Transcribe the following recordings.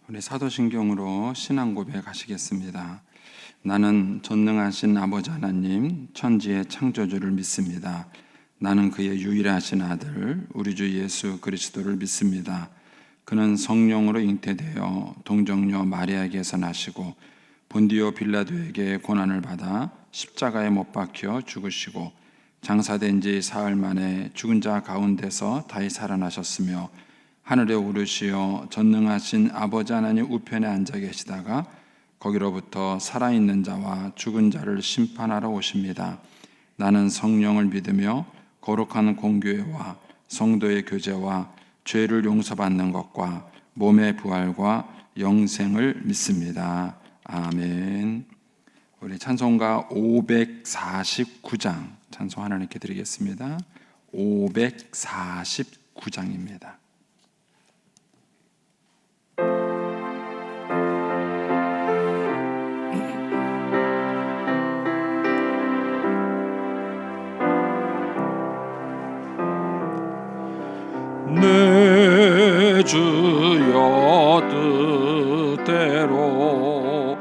우리 사도신경으로 신앙 고백하시겠습니다. 나는 전능하신 아버지 하나님 천지의 창조주를 믿습니다. 나는 그의 유일하신 아들 우리 주 예수 그리스도를 믿습니다. 그는 성령으로 잉태되어 동정녀 마리아에게서 나시고 본디오 빌라도에게 고난을 받아 십자가에 못 박혀 죽으시고 장사된 지 사흘 만에 죽은 자 가운데서 다시 살아나셨으며 하늘에 오르시어 전능하신 아버지 하나님 우편에 앉아 계시다가 거기로부터 살아있는 자와 죽은 자를 심판하러 오십니다. 나는 성령을 믿으며 거룩한 공교회와 성도의 교제와 죄를 용서받는 것과 몸의 부활과 영생을 믿습니다. 아멘. 우리 찬송가 549장 찬송 하나님께 드리겠습니다. 549장입니다. 내 주여 뜻대로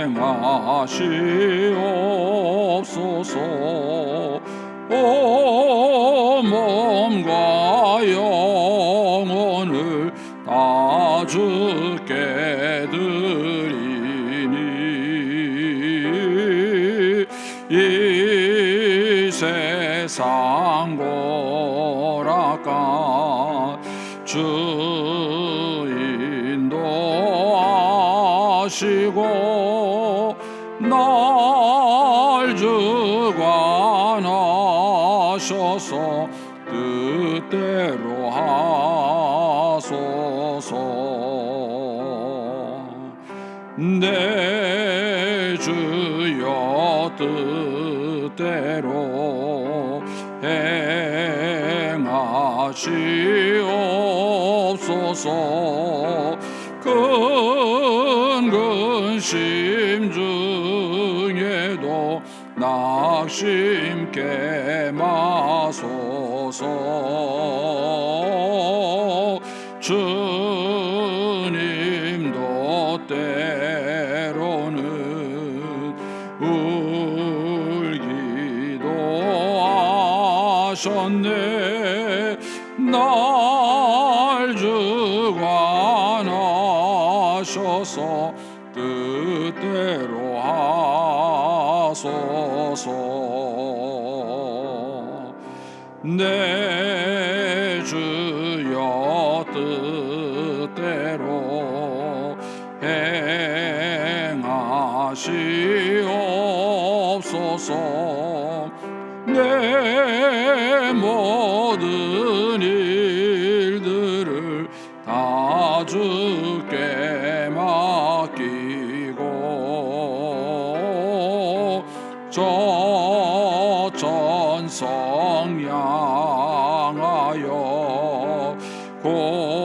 행하시옵소서. 오 몸과 영혼을 다 주께 드리니 이 세상 고락간 주 인도하시고 날 주관하셔서 뜻대로 하소서. 내 주여 뜻대로 행하시옵소서. 근심 중에도 낙심케 마소서. 주님도 때로는 울기도 하셨네. 날 주관하셔서 뜻대로 하소서. 내 주여 뜻대로 행하시옵소서. 내 모든 일들을 다 주께 맡기고 저 천성 향하여 고요히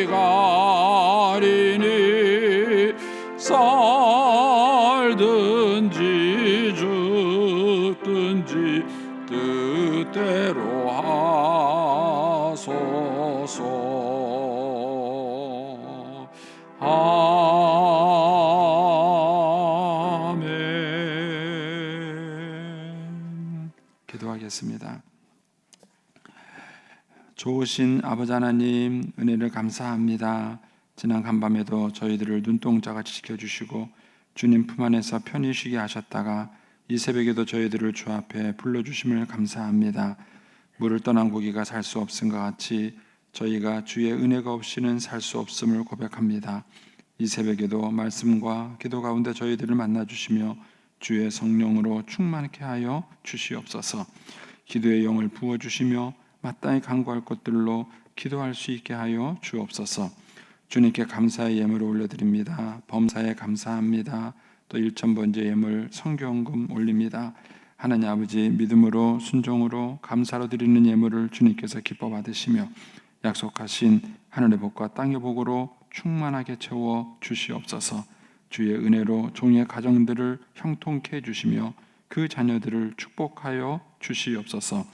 가리니 살든지 죽든지 뜻대로 하소서. 아멘. 기도하겠습니다. 좋으신 아버지 하나님 은혜를 감사합니다. 지난 간밤에도 저희들을 눈동자같이 지켜주시고 주님 품 안에서 편히 쉬게 하셨다가 이 새벽에도 저희들을 주 앞에 불러주심을 감사합니다. 물을 떠난 고기가 살 수 없음과 같이 저희가 주의 은혜가 없이는 살 수 없음을 고백합니다. 이 새벽에도 말씀과 기도 가운데 저희들을 만나주시며 주의 성령으로 충만케 하여 주시옵소서. 기도의 영을 부어주시며 마땅히 간구할 것들로 기도할 수 있게 하여 주옵소서. 주님께 감사의 예물을 올려드립니다. 범사에 감사합니다. 또 1,000번째 예물 성경금 올립니다. 하나님 아버지, 믿음으로 순종으로 감사로 드리는 예물을 주님께서 기뻐 받으시며 약속하신 하늘의 복과 땅의 복으로 충만하게 채워 주시옵소서. 주의 은혜로 종의 가정들을 형통케 해주시며 그 자녀들을 축복하여 주시옵소서.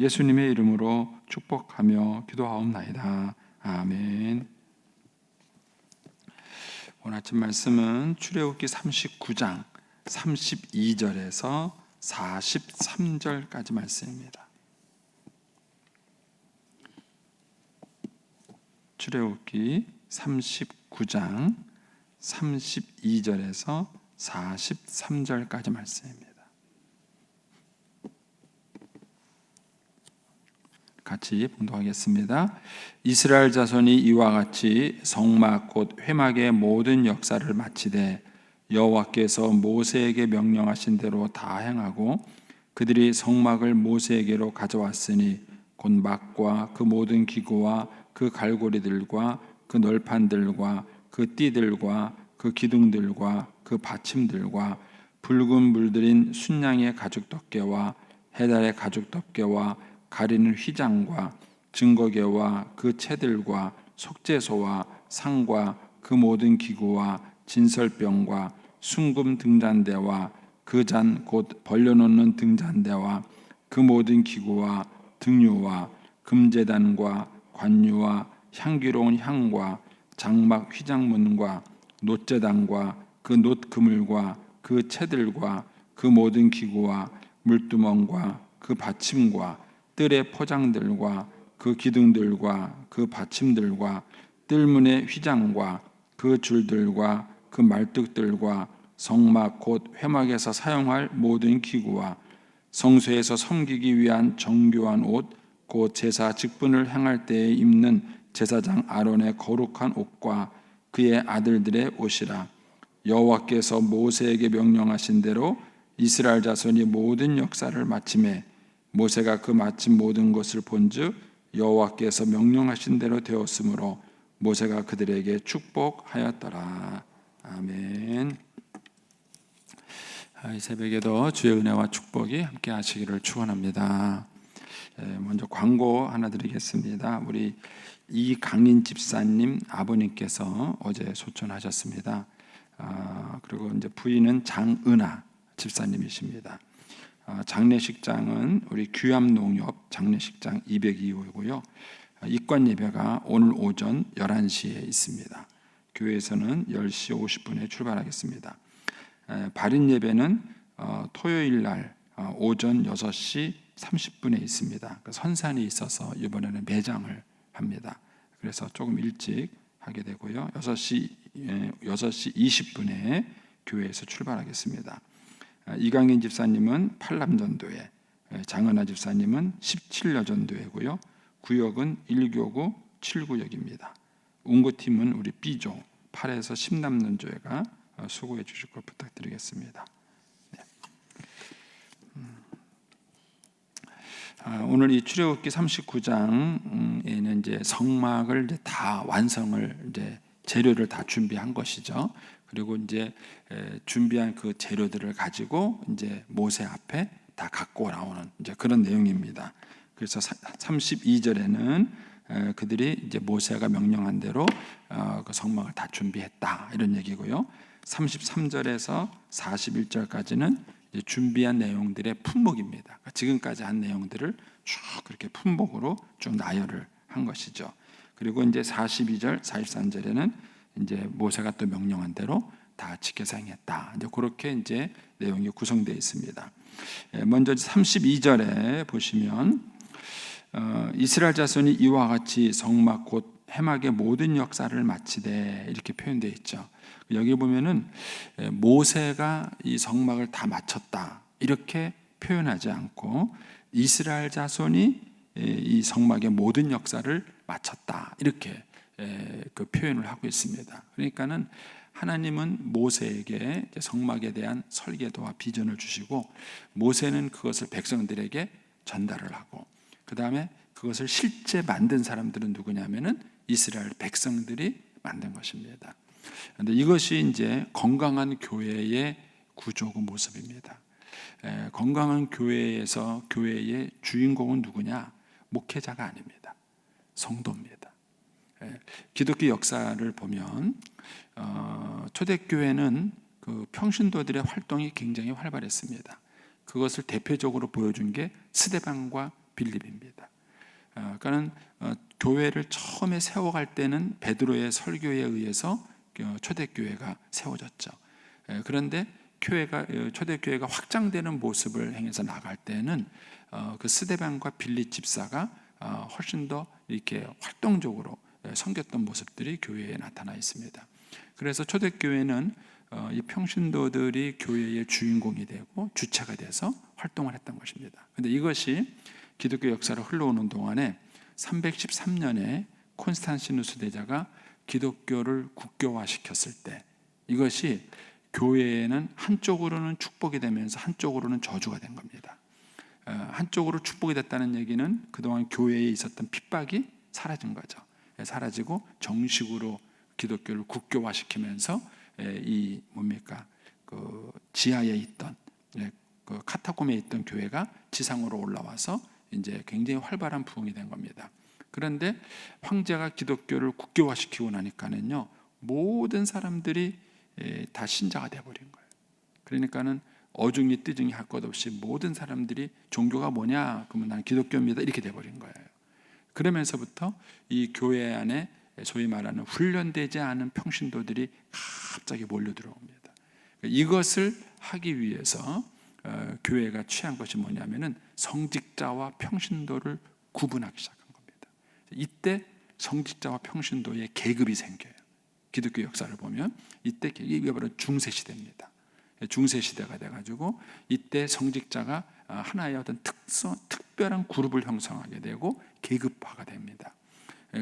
예수님의 이름으로 축복하며 기도하옵나이다. 아멘. 오늘 아침 말씀은 출애굽기 39장 32절에서 43절까지 말씀입니다. 출애굽기 39장 32절에서 43절까지 말씀입니다. 같이 봉독하겠습니다. 이스라엘 자손이 이와 같이 성막 곧 회막의 모든 역사를 마치되 여호와께서 모세에게 명령하신 대로 다 행하고 그들이 성막을 모세에게로 가져왔으니 곧 막과 그 모든 기구와 그 갈고리들과 그 널판들과 그 띠들과 그 기둥들과 그 받침들과 붉은 물들인 순양의 가죽 덮개와 해달의 가죽 덮개와 가리는 휘장과 증거궤와 그 채들과 속죄소와 상과 그 모든 기구와 진설병과 순금 등잔대와 그 잔 곧 벌려놓는 등잔대와 그 모든 기구와 등유와 금제단과 관유와 향기로운 향과 장막 휘장문과 놋제단과 그 놋그물과 그 채들과 그 모든 기구와 물두멍과 그 받침과 뜰의 포장들과 그 기둥들과 그 받침들과 뜰문의 휘장과 그 줄들과 그 말뚝들과 성막 곧 회막에서 사용할 모든 기구와 성소에서 섬기기 위한 정교한 옷 곧 제사 직분을 행할 때에 입는 제사장 아론의 거룩한 옷과 그의 아들들의 옷이라. 여호와께서 모세에게 명령하신 대로 이스라엘 자손이 모든 역사를 마침에 모세가 그 마친 모든 것을 본즉 여호와께서 명령하신 대로 되었으므로 모세가 그들에게 축복하였더라. 아멘. 이 새벽에도 주의 은혜와 축복이 함께 하시기를 축원합니다. 먼저 광고 하나 드리겠습니다. 우리 이강인 집사님 아버님께서 어제 소천하셨습니다. 그리고 이제 부인은 장은아 집사님이십니다. 장례식장은 우리 규암농협 장례식장 202호이고요. 입관 예배가 오늘 오전 11시에 있습니다. 교회에서는 10시 50분에 출발하겠습니다. 발인 예배는 토요일 날 오전 6시 30분에 있습니다. 선산이 있어서 이번에는 매장을 합니다. 그래서 조금 일찍 하게 되고요. 6시 20분에 교회에서 출발하겠습니다. 이강인 집사님은 팔남전도회, 장은아 집사님은 17여전도회고요. 구역은 1교구 7구역입니다. 운구팀은 우리 B조 8에서 10남전도회가 수고해 주실 것 부탁드리겠습니다. 네. 오늘 이 출애굽기 39장에는 이제 성막을 이제 다 완성을 이제 재료를 다 준비한 것이죠. 그리고 이제 준비한 그 재료들을 가지고 이제 모세 앞에 다 갖고 나오는 이제 그런 내용입니다. 그래서 32절에는 그들이 이제 모세가 명령한 대로 그 성막을 다 준비했다 이런 얘기고요. 33절에서 41절까지는 이제 준비한 내용들의 품목입니다. 그러니까 지금까지 한 내용들을 쭉 그렇게 품목으로 쭉 나열을 한 것이죠. 그리고 이제 42절, 43절에는 이제 모세가 또 명령한 대로 다 지켜서 행했다. 이제 그렇게 이제 내용이 구성되어 있습니다. 먼저 32절에 보시면 이스라엘 자손이 이와 같이 성막 곧 회막의 모든 역사를 마치되 이렇게 표현되어 있죠. 여기 보면은 모세가 이 성막을 다 마쳤다 이렇게 표현하지 않고 이스라엘 자손이 이 성막의 모든 역사를 마쳤다 이렇게 그 표현을 하고 있습니다. 그러니까는 하나님은 모세에게 성막에 대한 설계도와 비전을 주시고 모세는 그것을 백성들에게 전달을 하고 그 다음에 그것을 실제 만든 사람들은 누구냐면은 이스라엘 백성들이 만든 것입니다. 그런데 이것이 이제 건강한 교회의 구조고 모습입니다. 건강한 교회에서 교회의 주인공은 누구냐? 목회자가 아닙니다. 성도입니다. 기독교 역사를 보면 초대교회는 그 평신도들의 활동이 굉장히 활발했습니다. 그것을 대표적으로 보여준 게 스데반과 빌립입니다. 그러니까는 교회를 처음에 세워갈 때는 베드로의 설교에 의해서 초대교회가 세워졌죠. 그런데 초대교회가 확장되는 모습을 행해서 나갈 때는 그 스데반과 빌립 집사가 훨씬 더 이렇게 활동적으로 섬겼던 모습들이 교회에 나타나 있습니다. 그래서 초대교회는 이 평신도들이 교회의 주인공이 되고 주체가 돼서 활동을 했던 것입니다. 그런데 이것이 기독교 역사로 흘러오는 동안에 313년에 콘스탄티누스 대제가 기독교를 국교화시켰을 때 이것이 교회에는 한쪽으로는 축복이 되면서 한쪽으로는 저주가 된 겁니다. 한쪽으로 축복이 됐다는 얘기는 그동안 교회에 있었던 핍박이 사라진 거죠. 사라지고 정식으로 기독교를 국교화시키면서 이 뭡니까 그 지하에 있던 그 카타콤에 있던 교회가 지상으로 올라와서 이제 굉장히 활발한 부흥이 된 겁니다. 그런데 황제가 기독교를 국교화시키고 나니까는요 모든 사람들이 다 신자가 돼버린 거예요. 그러니까는 어중이 뜨중이 할 것 없이 모든 사람들이 종교가 뭐냐 그러면 나는 기독교입니다 이렇게 돼버린 거예요. 그러면서부터 이 교회 안에 소위 말하는 훈련되지 않은 평신도들이 갑자기 몰려 들어옵니다. 이것을 하기 위해서 교회가 취한 것이 뭐냐면은 성직자와 평신도를 구분하기 시작한 겁니다. 이때 성직자와 평신도의 계급이 생겨요. 기독교 역사를 보면 이때 이게 바로 중세 시대입니다. 중세 시대가 돼가지고 이때 성직자가 하나의 어떤 특별한 그룹을 형성하게 되고 계급화가 됩니다.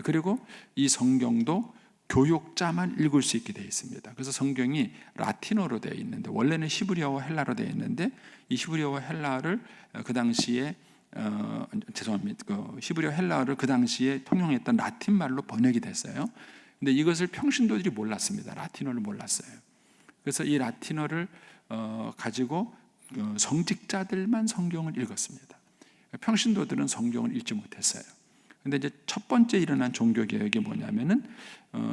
그리고 이 성경도 교육자만 읽을 수 있게 되어 있습니다. 그래서 성경이 라틴어로 되어 있는데 원래는 히브리어와 헬라로 되어 있는데 이 히브리어와 헬라를 그 당시에 히브리어 헬라어를 그 당시에 통용했던 라틴 말로 번역이 됐어요. 근데 이것을 평신도들이 몰랐습니다. 라틴어를 몰랐어요. 그래서 이 라틴어를 가지고 성직자들만 성경을 읽었습니다. 평신도들은 성경을 읽지 못했어요. 근데 이제 첫 번째 일어난 종교 개혁이 뭐냐면은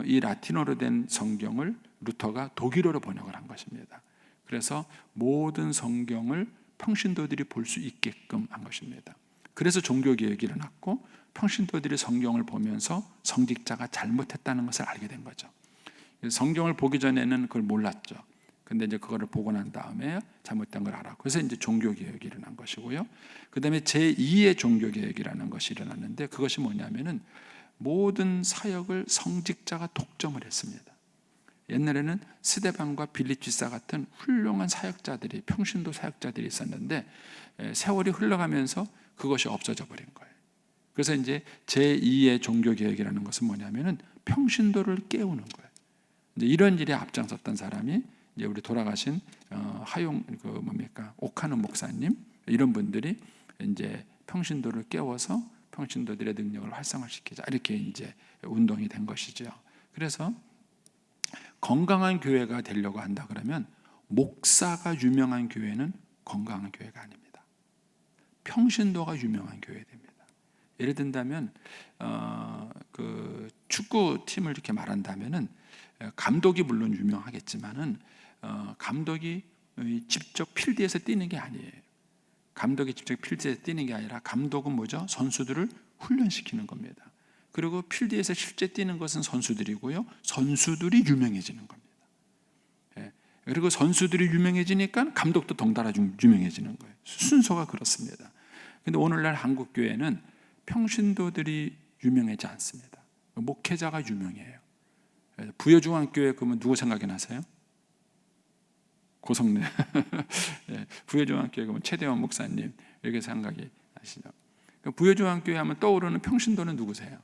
이 라틴어로 된 성경을 루터가 독일어로 번역을 한 것입니다. 그래서 모든 성경을 평신도들이 볼 수 있게끔 한 것입니다. 그래서 종교 개혁이 일어났고 평신도들이 성경을 보면서 성직자가 잘못했다는 것을 알게 된 거죠. 성경을 보기 전에는 그걸 몰랐죠. 근데 이제 그거를 보고 난 다음에 잘못된 걸 알았고, 그래서 이제 종교 개혁이 일어난 것이고요. 그 다음에 제2의 종교 개혁이라는 것이 일어났는데 그것이 뭐냐면은 모든 사역을 성직자가 독점을 했습니다. 옛날에는 스데반과 빌립 집사 같은 훌륭한 사역자들이 평신도 사역자들이 있었는데 세월이 흘러가면서 그것이 없어져 버린 거예요. 그래서 이제 제2의 종교 개혁이라는 것은 뭐냐면은 평신도를 깨우는 거예요. 이제 이런 일에 앞장섰던 사람이 이제 우리 돌아가신 하용 오카노 목사님 이런 분들이 이제 평신도를 깨워서 평신도들의 능력을 활성화시키자 이렇게 이제 운동이 된 것이죠. 그래서 건강한 교회가 되려고 한다 그러면 목사가 유명한 교회는 건강한 교회가 아닙니다. 평신도가 유명한 교회 됩니다. 예를 든다면 그 축구 팀을 이렇게 말한다면은 감독이 물론 유명하겠지만은 감독이 직접 필드에서 뛰는 게 아니에요. 감독이 직접 필드에서 뛰는 게 아니라 감독은 뭐죠? 선수들을 훈련시키는 겁니다. 그리고 필드에서 실제 뛰는 것은 선수들이고요. 선수들이 유명해지는 겁니다. 그리고 선수들이 유명해지니까 감독도 덩달아 유명해지는 거예요. 순서가 그렇습니다. 그런데 오늘날 한국 교회는 평신도들이 유명하지 않습니다. 목회자가 유명해요. 부여중앙교회 그러면 누구 생각이 나세요? 고성래. 부여중앙교회 그러면 최대원 목사님 이렇게 생각이 나시죠. 부여중앙교회 하면 떠오르는 평신도는 누구세요?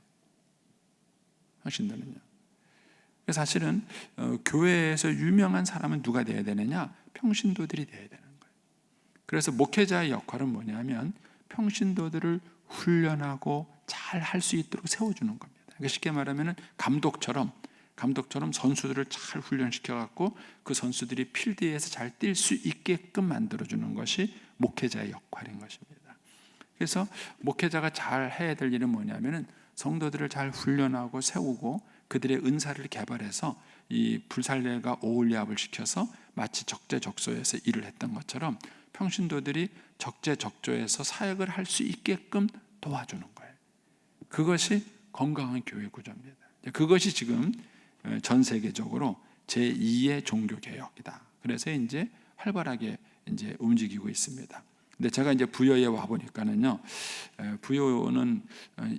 평신도는요. 사실은 교회에서 유명한 사람은 누가 되어야 되느냐? 평신도들이 되어야 되는 거예요. 그래서 목회자의 역할은 뭐냐면 평신도들을 훈련하고 잘 할 수 있도록 세워주는 겁니다. 그러니까 쉽게 말하면 감독처럼 선수들을 잘 훈련시켜 갖고 그 선수들이 필드에서 잘 뛸 수 있게끔 만들어주는 것이 목회자의 역할인 것입니다. 그래서 목회자가 잘 해야 될 일은 뭐냐면은 성도들을 잘 훈련하고 세우고 그들의 은사를 개발해서 이 불살레가 오홀리압을 시켜서 마치 적재적소에서 일을 했던 것처럼 평신도들이 적재적소에서 사역을 할 수 있게끔 도와주는 거예요. 그것이 건강한 교회 구조입니다. 그것이 지금 전 세계적으로 제2의 종교 개혁이다. 그래서 이제 활발하게 이제 움직이고 있습니다. 근데 제가 이제 부여에 와 보니까는요, 부여는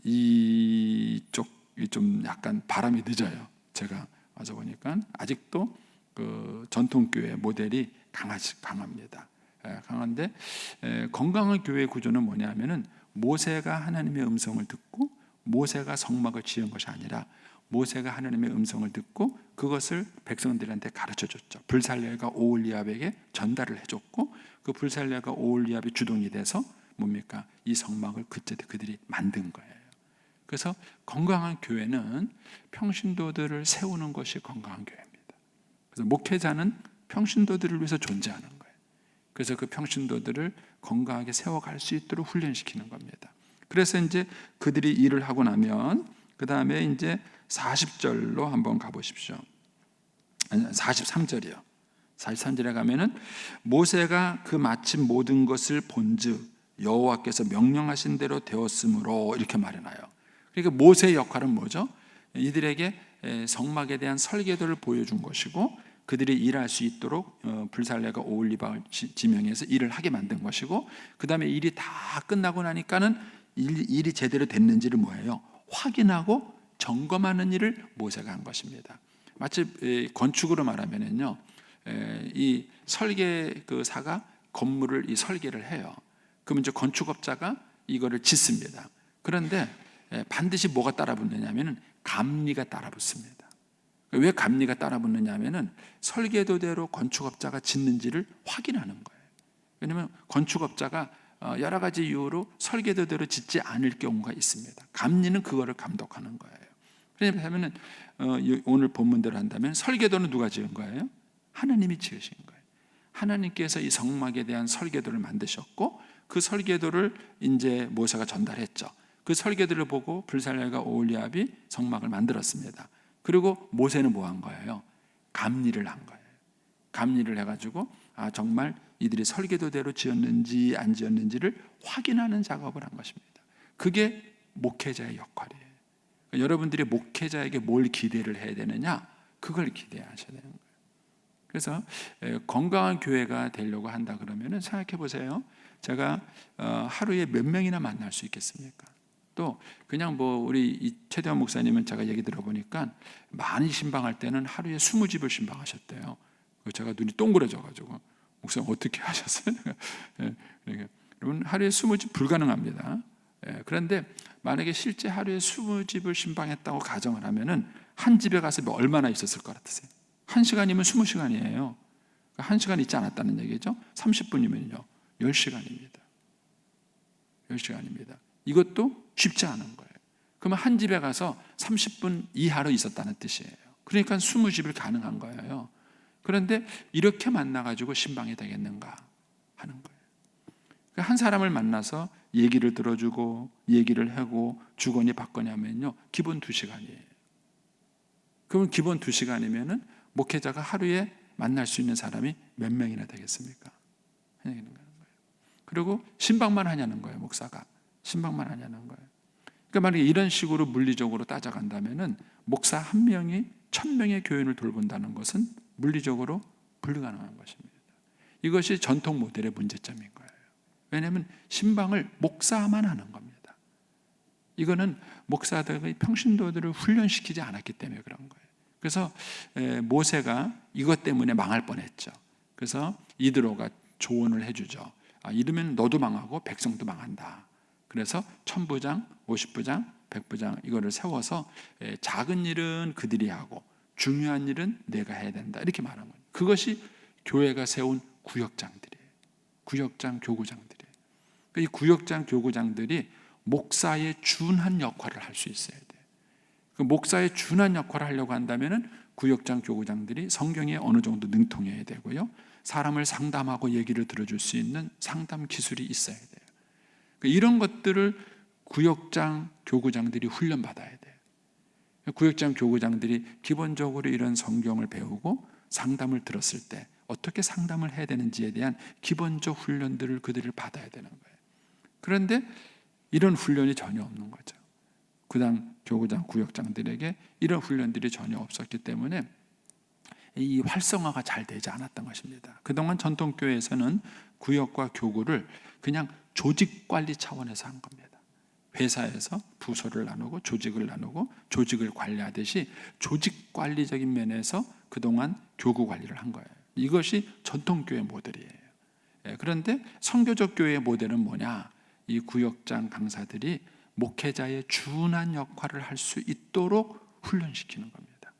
이쪽이 좀 약간 바람이 늦어요. 제가 와서 보니까 아직도 그 전통교회 모델이 강합니다. 강한데 건강한 교회 구조는 뭐냐면은 모세가 하나님의 음성을 듣고 모세가 성막을 지은 것이 아니라 모세가 하나님의 음성을 듣고 그것을 백성들한테 가르쳐줬죠. 불살레가 오홀리압에게 전달을 해줬고 그 불살레가 오홀리압이 주동이 돼서 뭡니까? 이 성막을 그들이 만든 거예요. 그래서 건강한 교회는 평신도들을 세우는 것이 건강한 교회입니다. 그래서 목회자는 평신도들을 위해서 존재하는 거예요. 그래서 그 평신도들을 건강하게 세워갈 수 있도록 훈련시키는 겁니다. 그래서 이제 그들이 일을 하고 나면 그 다음에 이제 40절로 한번 가보십시오. 43절이요. 43절에 가면은 모세가 그 마침 모든 것을 본즉 여호와께서 명령하신 대로 되었으므로 이렇게 말해놔요. 그러니까 모세의 역할은 뭐죠? 이들에게 성막에 대한 설계도를 보여준 것이고 그들이 일할 수 있도록 불살레가 오홀리밥을 지명해서 일을 하게 만든 것이고 그 다음에 일이 다 끝나고 나니까는 일이 제대로 됐는지를 뭐예요? 확인하고 점검하는 일을 모세가 한 것입니다. 마치 건축으로 말하면은요, 이 설계사가 건물을 이 설계를 해요. 그러면 이제 건축업자가 이거를 짓습니다. 그런데 반드시 뭐가 따라붙느냐면은 감리가 따라붙습니다. 왜 감리가 따라붙느냐면은 설계도대로 건축업자가 짓는지를 확인하는 거예요. 왜냐하면 건축업자가 여러 가지 이유로 설계도대로 짓지 않을 경우가 있습니다. 감리는 그거를 감독하는 거예요. 그러면 오늘 본문대로 한다면 설계도는 누가 지은 거예요? 하나님이 지으신 거예요. 하나님께서 이 성막에 대한 설계도를 만드셨고 그 설계도를 이제 모세가 전달했죠. 그 설계도를 보고 불살레가 오홀리압이 성막을 만들었습니다. 그리고 모세는 뭐 한 거예요? 감리를 한 거예요. 감리를 해가지고 정말 이들이 설계도대로 지었는지 안 지었는지를 확인하는 작업을 한 것입니다. 그게 목회자의 역할이에요. 그러니까 여러분들이 목회자에게 뭘 기대를 해야 되느냐? 그걸 기대하셔야 되는 거예요. 그래서 건강한 교회가 되려고 한다 그러면 생각해 보세요. 제가 하루에 몇 명이나 만날 수 있겠습니까? 또 그냥 뭐 우리 최대원 목사님은 제가 얘기 들어보니까 많이 신방할 때는 하루에 20집을 신방하셨대요. 제가 눈이 동그래져가지고 목사님 어떻게 하셨어요? 그러니까 여러분 하루에 20집 불가능합니다. 그런데 만약에 실제 하루에 20집을 신방했다고 가정을 하면은 한 집에 가서 얼마나 있었을 것 같으세요? 1시간이면 20시간이에요. 1시간 있지 않았다는 얘기죠. 30분이면요 10시간입니다. 10시간입니다. 이것도 쉽지 않은 거예요. 그러면 한 집에 가서 30분 이하로 있었다는 뜻이에요. 그러니까 20집을 가능한 거예요. 그런데 이렇게 만나가지고 신방이 되겠는가 하는 거예요. 한 사람을 만나서 얘기를 들어주고 얘기를 하고 주거니 받거니 하면요 기본 2시간이에요. 그러면 기본 2시간이면은 목회자가 하루에 만날 수 있는 사람이 몇 명이나 되겠습니까? 그리고 신방만 하냐는 거예요. 목사가 신방만 하냐는 거예요. 그러니까 만약에 이런 식으로 물리적으로 따져간다면은 목사 한 명이 1000명의 교인을 돌본다는 것은 물리적으로 불가능한 것입니다. 이것이 전통 모델의 문제점인 거예요. 왜냐하면 신방을 목사만 하는 겁니다. 이거는 목사들의 평신도들을 훈련시키지 않았기 때문에 그런 거예요. 그래서 모세가 이것 때문에 망할 뻔했죠. 그래서 이드로가 조언을 해주죠. 이러면 너도 망하고 백성도 망한다. 그래서 1000부장, 50부장, 100부장 이거를 세워서 작은 일은 그들이 하고 중요한 일은 내가 해야 된다. 이렇게 말한 거예요. 그것이 교회가 세운 구역장들이에요. 구역장, 교구장들이에요. 이 구역장, 교구장들이 목사의 준한 역할을 할 수 있어야 돼요. 그 목사의 준한 역할을 하려고 한다면은 구역장, 교구장들이 성경에 어느 정도 능통해야 되고요. 사람을 상담하고 얘기를 들어줄 수 있는 상담 기술이 있어야 돼요. 이런 것들을 구역장, 교구장들이 훈련받아야 돼요. 구역장, 교구장들이 기본적으로 이런 성경을 배우고 상담을 들었을 때 어떻게 상담을 해야 되는지에 대한 기본적 훈련들을 그들을 받아야 되는 거예요. 그런데 이런 훈련이 전혀 없는 거죠. 구당, 교구장, 구역장들에게 이런 훈련들이 전혀 없었기 때문에 이 활성화가 잘 되지 않았던 것입니다. 그동안 전통교회에서는 구역과 교구를 그냥 조직관리 차원에서 한 겁니다. 회사에서 부서를 나누고 조직을 나누고 조직을 관리하듯이 조직관리적인 면에서 그동안 교구 관리를 한 거예요. 이것이 전통교회 모델이에요. 그런데 선교적 교회의 모델은 뭐냐? 이 구역장 강사들이 목회자의 준한 역할을 할 수 있도록 훈련시키는 겁니다.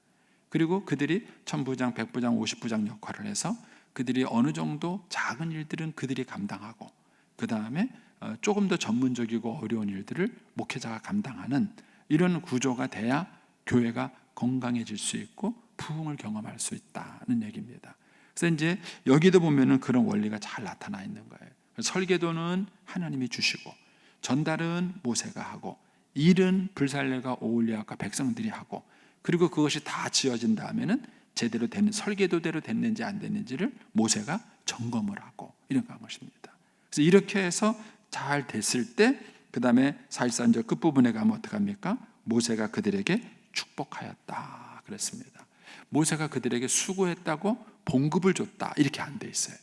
그리고 그들이 천부장, 백부장, 50부장 역할을 해서 그들이 어느 정도 작은 일들은 그들이 감당하고 그 다음에 조금 더 전문적이고 어려운 일들을 목회자가 감당하는 이런 구조가 돼야 교회가 건강해질 수 있고 부흥을 경험할 수 있다는 얘기입니다. 그래서 이제 여기도 보면은 그런 원리가 잘 나타나 있는 거예요. 설계도는 하나님이 주시고 전달은 모세가 하고 일은 불살레가 오홀리아가 백성들이 하고 그리고 그것이 다 지어진 다음에는 제대로 된 설계도대로 됐는지 안 됐는지를 모세가 점검을 하고 이런 것입니다. 그래서 이렇게 해서 잘 됐을 때 그 다음에 44절 끝부분에 가면 어떡합니까? 모세가 그들에게 축복하였다 그랬습니다. 모세가 그들에게 수고했다고 봉급을 줬다 이렇게 안 돼 있어요.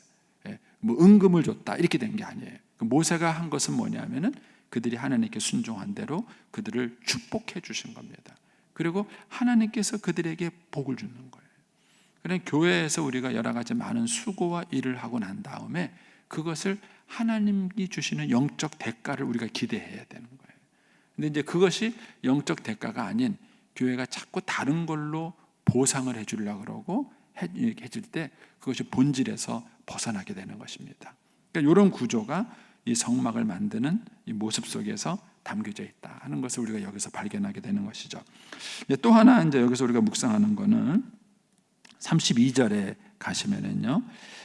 뭐 은금을 줬다 이렇게 된 게 아니에요. 모세가 한 것은 뭐냐면은 그들이 하나님께 순종한 대로 그들을 축복해 주신 겁니다. 그리고 하나님께서 그들에게 복을 주는 거예요. 그러니까 교회에서 우리가 여러 가지 많은 수고와 일을 하고 난 다음에 그것을 하나님이 주시는 영적 대가를 우리가 기대해야 되는 거예요. 근데 이제 그것이 영적 대가가 아닌 교회가 자꾸 다른 걸로 보상을 해주려고 그러고 해줄 때 그것이 본질에서 벗어나게 되는 것입니다. 그러니까 이런 구조가 이 성막을 만드는 이 모습 속에서 담겨져 있다 하는 것을 우리가 여기서 발견하게 되는 것이죠. 또 하나 이제 여기서 우리가 묵상하는 거는 32절에 가시면은요,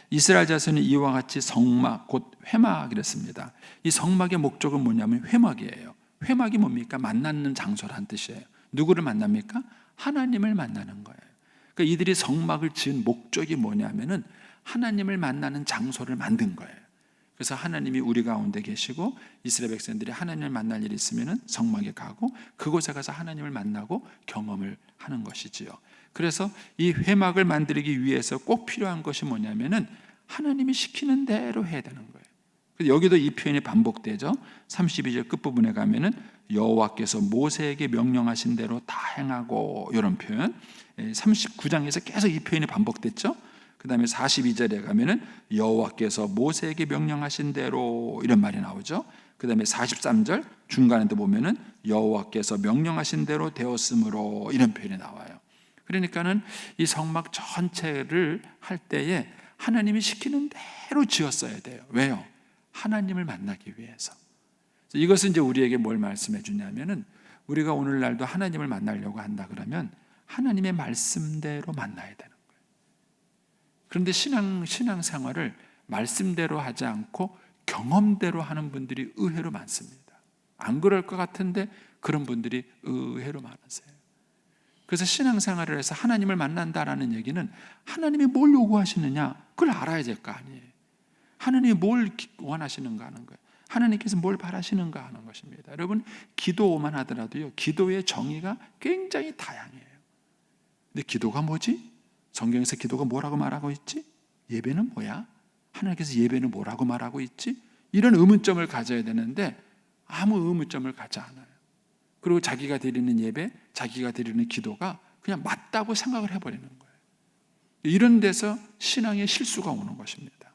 이스라엘 자손이 이와 같이 성막 곧 회막이랬습니다. 이 성막의 목적은 뭐냐면 회막이에요. 회막이 뭡니까? 만나는 장소라는 뜻이에요. 누구를 만납니까? 하나님을 만나는 거예요. 그러니까 이들이 성막을 지은 목적이 뭐냐면은 하나님을 만나는 장소를 만든 거예요. 그래서 하나님이 우리 가운데 계시고 이스라엘 백성들이 하나님을 만날 일이 있으면은 성막에 가고 그곳에 가서 하나님을 만나고 경험을 하는 것이지요. 그래서 이 회막을 만들기 위해서 꼭 필요한 것이 뭐냐면은 하나님이 시키는 대로 해야 되는 거예요. 여기도 이 표현이 반복되죠. 32절 끝부분에 가면은 여호와께서 모세에게 명령하신 대로 다 행하고 이런 표현. 39장에서 계속 이 표현이 반복됐죠. 그 다음에 42절에 가면은 여호와께서 모세에게 명령하신 대로 이런 말이 나오죠. 그 다음에 43절 중간에도 보면은 여호와께서 명령하신 대로 되었으므로 이런 표현이 나와요. 그러니까는 이 성막 전체를 할 때에 하나님이 시키는 대로 지었어야 돼요. 왜요? 하나님을 만나기 위해서. 이것은 이제 우리에게 뭘 말씀해 주냐면은 우리가 오늘날도 하나님을 만나려고 한다 그러면 하나님의 말씀대로 만나야 되는 거예요. 그런데 신앙생활을 말씀대로 하지 않고 경험대로 하는 분들이 의외로 많습니다. 안 그럴 것 같은데 그런 분들이 의외로 많으세요. 그래서 신앙생활을 해서 하나님을 만난다라는 얘기는 하나님이 뭘 요구하시느냐 그걸 알아야 될 거 아니에요. 하나님이 뭘 원하시는가 하는 거예요. 하나님께서 뭘 바라시는가 하는 것입니다. 여러분 기도만 하더라도요 기도의 정의가 굉장히 다양해요. 근데 기도가 뭐지? 성경에서 기도가 뭐라고 말하고 있지? 예배는 뭐야? 하나님께서 예배는 뭐라고 말하고 있지? 이런 의문점을 가져야 되는데 아무 의문점을 갖지 않아요. 그리고 자기가 드리는 예배, 자기가 드리는 기도가 그냥 맞다고 생각을 해버리는 거예요. 이런 데서 신앙의 실수가 오는 것입니다.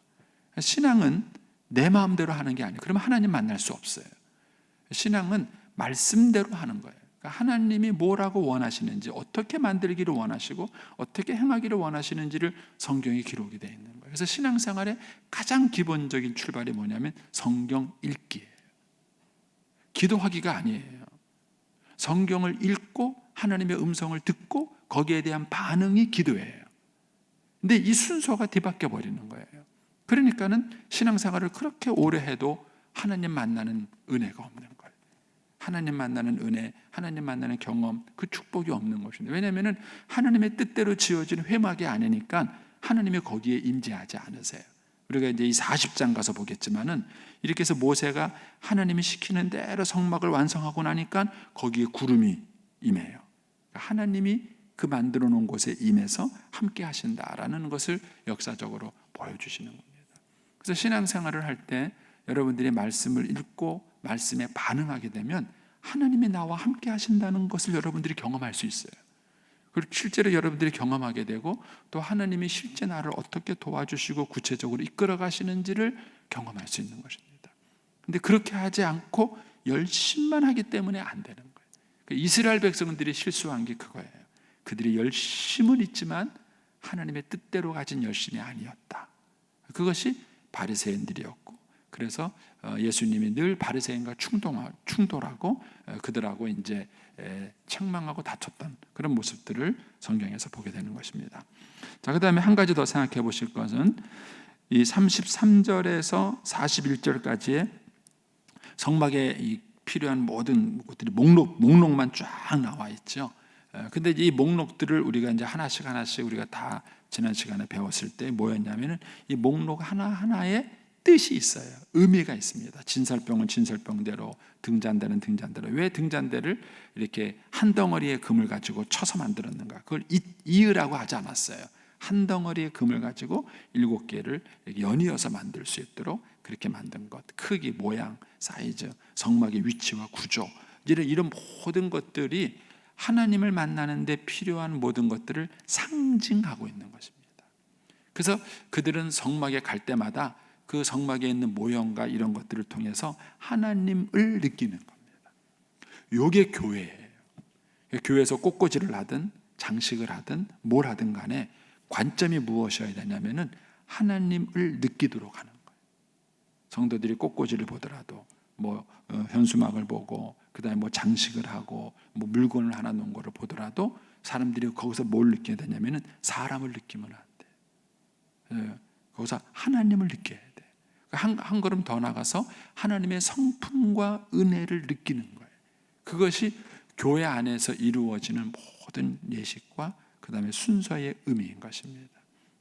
신앙은 내 마음대로 하는 게 아니에요. 그러면 하나님 만날 수 없어요. 신앙은 말씀대로 하는 거예요. 그러니까 하나님이 뭐라고 원하시는지, 어떻게 만들기를 원하시고 어떻게 행하기를 원하시는지를 성경에 기록이 되어 있는 거예요. 그래서 신앙생활의 가장 기본적인 출발이 뭐냐면 성경 읽기예요. 기도하기가 아니에요. 성경을 읽고 하나님의 음성을 듣고 거기에 대한 반응이 기도예요. 근데 이 순서가 뒤바뀌어 버리는 거예요. 그러니까는 신앙생활을 그렇게 오래 해도 하나님 만나는 은혜가 없는 거예요. 하나님 만나는 은혜, 하나님 만나는 경험, 그 축복이 없는 것입니다. 왜냐하면 하나님의 뜻대로 지어진 회막이 아니니까 하나님이 거기에 임재하지 않으세요. 우리가 이제 이 40장 가서 보겠지만은 이렇게 해서 모세가 하나님이 시키는 대로 성막을 완성하고 나니까 거기에 구름이 임해요. 하나님이 그 만들어 놓은 곳에 임해서 함께 하신다라는 것을 역사적으로 보여주시는 겁니다. 그래서 신앙생활을 할 때 여러분들이 말씀을 읽고 말씀에 반응하게 되면 하나님이 나와 함께 하신다는 것을 여러분들이 경험할 수 있어요. 그리고 실제로 여러분들이 경험하게 되고 또 하나님이 실제 나를 어떻게 도와주시고 구체적으로 이끌어 가시는지를 경험할 수 있는 것입니다. 근데 그렇게 하지 않고 열심만 하기 때문에 안 되는 거예요. 이스라엘 백성들이 실수한 게 그거예요. 그들이 열심은 있지만 하나님의 뜻대로 가진 열심이 아니었다. 그것이 바리새인들이었고, 그래서 예수님이 늘 바리새인과 충돌하고 그들하고 이제 책망하고 다퉜던 그런 모습들을 성경에서 보게 되는 것입니다. 자, 그다음에 한 가지 더 생각해 보실 것은 이 33절에서 41절까지의 성막에 이 필요한 모든 것들이 목록만 쫙 나와 있죠. 근데 이 목록들을 우리가 이제 하나씩 우리가 다 지난 시간에 배웠을 때 뭐였냐면은 이 목록 하나하나에 뜻이 있어요. 의미가 있습니다. 진설병은 진설병대로, 등잔대는 등잔대로. 왜 등잔대를 이렇게 한 덩어리의 금을 가지고 쳐서 만들었는가? 그걸 이으라고 하지 않았어요. 한 덩어리의 금을 가지고 7개를 연이어서 만들 수 있도록 그렇게 만든 것. 크기, 모양, 사이즈, 성막의 위치와 구조, 이런 모든 것들이 하나님을 만나는 데 필요한 모든 것들을 상징하고 있는 것입니다. 그래서 그들은 성막에 갈 때마다 그 성막에 있는 모형과 이런 것들을 통해서 하나님을 느끼는 겁니다. 이게 교회예요. 교회에서 꽃꽂이를 하든 장식을 하든 뭘 하든 간에 관점이 무엇이어야 되냐면은 하나님을 느끼도록 하는 거예요. 성도들이 꽃꽂이를 보더라도 현수막을 보고 그다음에 장식을 하고 물건을 하나 놓은 거를 보더라도 사람들이 거기서 뭘 느껴야 되냐면은 사람을 느끼면 안 돼. 거기서 하나님을 느껴야 돼. 한 걸음 더 나가서 하나님의 성품과 은혜를 느끼는 거예요. 그것이 교회 안에서 이루어지는 모든 예식과 그다음에 순서의 의미인 것입니다.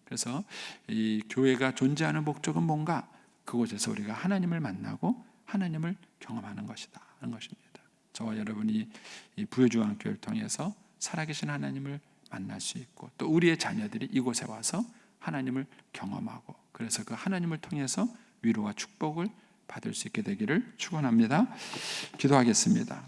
그래서 이 교회가 존재하는 목적은 뭔가? 그곳에서 우리가 하나님을 만나고 하나님을 경험하는 것이다 하는 것입니다. 저와 여러분이 이 부여중앙교회를 통해서 살아계신 하나님을 만날 수 있고 또 우리의 자녀들이 이곳에 와서 하나님을 경험하고 그래서 그 하나님을 통해서 위로와 축복을 받을 수 있게 되기를 축원합니다. 기도하겠습니다.